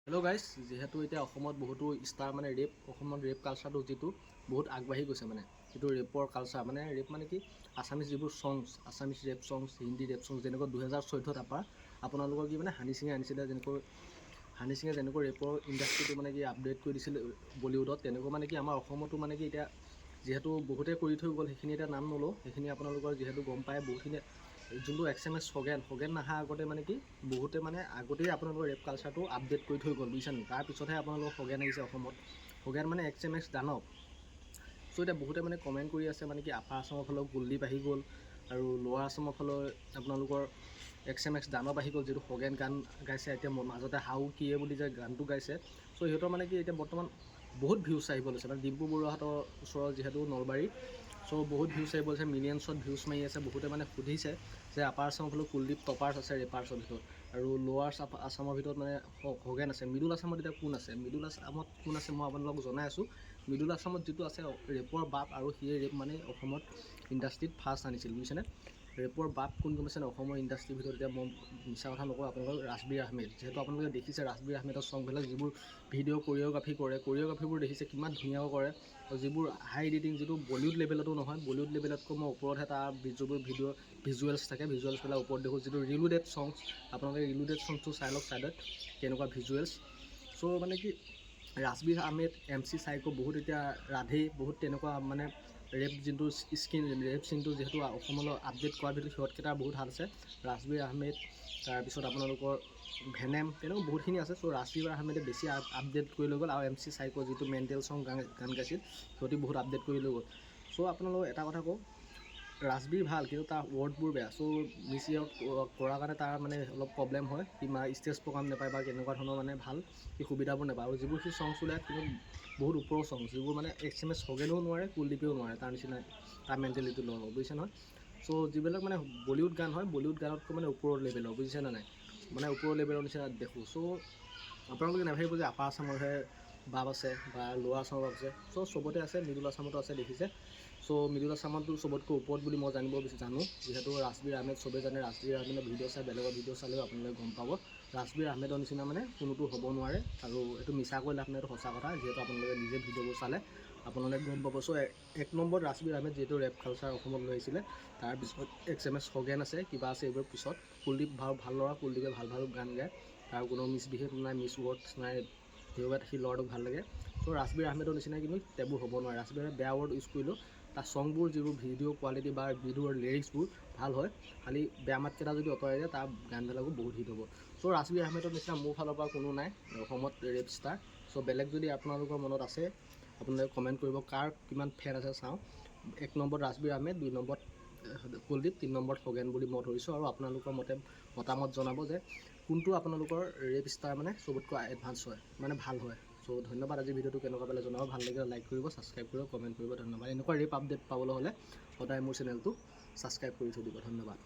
hello' guys, যিহেতু এতিয়া অসমত বহুতো ষ্টাৰ মানে অসমত ৰেপ কালচাৰটো যিটো বহুত আগবাঢ়ি গৈছে মানে যিটো ৰেপৰ কালচাৰ মানে ৰেপ মানে কি আছামিজ যিবোৰ songs Assamese rap songs Hindi rap songs যেনেকৈ 2014 আপোনালোকৰ কি মানে হানি সিঙে আনিছিলে যেনেকৈ ৰেপৰ ইণ্ডাষ্ট্ৰিটো মানে কি আপডেট কৰি দিছিলে বলিউডত তেনেকৈ মানে কি আমাৰ অসমতো মানে কি এতিয়া যিহেতু বহুতে কৰি থৈ গ'ল সেইখিনি এতিয়া নাম নলওঁ সেইখিনি আপোনালোকৰ যিহেতু গম পায় বহুতখিনি যোনটো XMS খগেন নাহা আগতে মানে কি বহুতে মানে আগতেই আপোনালোকৰ ৰেপ কালচাৰটো আপডেট কৰি থৈ গ'ল বুজিছে নেকি তাৰপিছতহে আপোনালোকৰ খগেন আহিছে অসমত খগেন মানে XMS দানৱ চ' এতিয়া বহুতে মানে কমেণ্ট কৰি আছে মানে কি আপাৰ আছামৰ ফালেও কুলদীপ আহি গ'ল আৰু লোৱাৰ আছামৰ ফালে আপোনালোকৰ XMS দানৱ আহি গ'ল যিটো খগেন গান গাইছে এতিয়া মাজতে হাউ কিয়ে বুলি যে গানটো গাইছে চ' সিহঁতৰ মানে কি এতিয়া বৰ্তমান বহুত ভিউজ আহিব লৈছে মানে ডিম্পু বৰুৱাহঁতৰ ওচৰৰ যিহেতু নলবাৰী চ' বহুত ভিউজ আহিব লৈছে মিলিয়নছত ভিউজ মাৰি আছে বহুতে মানে সুধিছে যে আপাৰ আছামৰ ফালেও কুলদীপ টপাৰ্ছ আছে ৰেপাৰ্ছৰ ভিতৰত আৰু লোৱাৰ আছামৰ ভিতৰত মানে খগেন আছে মিডল আছামত এতিয়া কোন আছে মই আপোনালোকক জনাই আছোঁ মিডল আছামত যিটো আছে ৰেপৰ বাপ আৰু সিয়ে ৰেপ মানে অসমত ইণ্ডাষ্ট্ৰিত ফাৰ্ষ্ট আনিছিল বুজিছেনে ৰেপৰ বাপ কোন গম পাইছেনে অসমৰ ইণ্ডাষ্ট্ৰিৰ ভিতৰত এতিয়া মই মিছা কথা নকওঁ আপোনালোকক ৰাজবীৰ আহমেদ যিহেতু আপোনালোকে দেখিছে ৰাজবীৰ আহমেদৰ ছংবিলাক যিবোৰ ভিডিঅ' কৰিঅ'গ্ৰাফিবোৰ দেখিছে কিমান ধুনীয়াকৈ কৰে আৰু যিবোৰ হাই এডিটিং যিটো বলিউড লেভেলতো নহয় বলিউড লেভেলতকৈ মই ওপৰতহে তাৰ যিবোৰ ভিজুৱেলছ থাকে ভিজুৱেলছবিলাক ওপৰত দেখোঁ যিটো ৰিলুডেড ছংছ আপোনালোকে ৰিলুডেড ছংছটো চাই লওক ছাইডত কেনেকুৱা ভিজুৱেলছ চ' মানে কি ৰাজবীৰ আহমেদ MC চাইকো বহুত এতিয়া ৰাধে বহুত তেনেকুৱা মানে ৰেপ যোনটো ৰেপ চিনটো যিহেতু অসমলৈ আপডেট কৰাৰ ভিতৰত সিহঁতকেইটা বহুত ভাল আছে ৰাজবীৰ আহমেদ তাৰপিছত আপোনালোকৰ ভেনেম তেনেকুৱা বহুতখিনি আছে চ' ৰাজবীৰ আহমেদে বেছি আপডেট কৰি লৈ গ'ল আৰু MC চাইকো যিটো মেণ্টেল ছং গান গাইছিল সিহঁতি বহুত আপডেট কৰি লৈ গ'ল চ' আপোনালোকক এটা কথা কওঁ ৰাজবীৰ ভাল কিন্তু তাৰ ৱৰ্ডবোৰ বেয়া চ' মিছইউজ কৰাৰ কাৰণে তাৰ মানে অলপ প্ৰব্লেম হয় সি ষ্টেজ প্ৰগ্ৰাম নাপায় বা কেনেকুৱা ধৰণৰ মানে ভাল সি সুবিধাবোৰ নাপায় আৰু যিবোৰ সি ছংছ ওলায় কিন্তু বহুত ওপৰৰ ছংছ যিবোৰ মানে XMS খগেনেও নোৱাৰে কুলদীপেও নোৱাৰে তাৰ নিচিনা তাৰ মেণ্টেলিটি ল'ব বুজিছে নহয় চ' যিবিলাক মানে বলিউড গান হয় বলিউড গানতকৈ মানে ওপৰৰ লেভেলৰ বুজিছে নে নাই মানে ওপৰৰ লেভেলৰ নিচিনা দেখোঁ চ' আপোনালোকে নাভাবিব যে আপাৰ আছামৰহে বাপ আছে বা লোৱাৰ আছামৰ বাপ আছে চ' চবতে আছে মিডল আছামতো আছে দেখিছে চ' মিডল আছামতো চবতকৈ ওপৰত বুলি মই জানো যিহেতু ৰাজবীৰ আহমেদ চবেই জানে ৰাজবীৰ আহমেদৰ ভিডিঅ' চাই বেলেগৰ ভিডিঅ' চালেও আপোনালোকে গম পাব ৰাজবীৰ আহমেদৰ নিচিনা মানে কোনোতো হ'ব নোৱাৰে আৰু এইটো মিছা কৈ লাভ নাই এইটো সঁচা কথা যিহেতু আপোনালোকে নিজে ভিডিঅ'বোৰ চালে আপোনালোকে গম পাব চ' এক নম্বৰ ৰাজবীৰ আহমেদ যিহেতু ৰেপ কালচাৰ অসমত লৈ আহিছিলে তাৰপিছত XMS খগেন আছে কিবা আছে এইবোৰ পিছত কুলদীপ ভাল ল'ৰা কুলদীপে ভাল গান গায় তাৰ কোনো মিছবিহেভ নাই মিছ ৱৰ্ডছ নাই সেইবাবে সি ল'ৰাটোক ভাল লাগে চ' ৰাজবীৰ আহমেদৰ নিচিনা কিন্তু টেবু হ'ব নোৱাৰে ৰাজবীৰ আহমেদ বেয়া ৱৰ্ড ইউজ কৰিলেও তাৰ ছংবোৰ যিবোৰ ভিডিঅ' কোৱালিটি বা ভিডিঅ'ৰ লিৰিক্সবোৰ ভাল হয় খালি বেয়া মাতকেইটা যদি আঁতৰাই দিয়ে তাৰ গানবিলাকো বহুত হিট হ'ব চ' ৰাজবীৰ আহমেদৰ নিচিনা মোৰ ফালৰ পৰা কোনো নাই অসমত ৰেপ ষ্টাৰ চ' বেলেগ যদি আপোনালোকৰ মনত আছে আপোনালোকে কমেণ্ট কৰিব কাৰ কিমান ফেন আছে চাওঁ 1 নম্বৰত ৰাজবীৰ আহমেদ 2 নম্বৰত কুলদীপ 3 নম্বৰত খগেন বুলি মই ধৰিছোঁ আৰু আপোনালোকৰ মতামত জনাব যে কোনটো আপোনালোকৰ ৰেপ ষ্টাৰ মানে চবতকৈ এডভান্স হয় মানে ভাল হয় চ' ধন্যবাদ আজি ভিডিঅ'টো কেনেকুৱা পালে জনাব ভাল লাগিলে লাইক কৰিব ছাবস্ক্ৰাইব কৰিব কমেণ্ট কৰিব ধন্যবাদ এনেকুৱা ৰেপ আপডেট পাবলৈ হ'লে সদায় মোৰ চেনেলটো ছাবস্ক্ৰাইব কৰি থৈ দিব ধন্যবাদ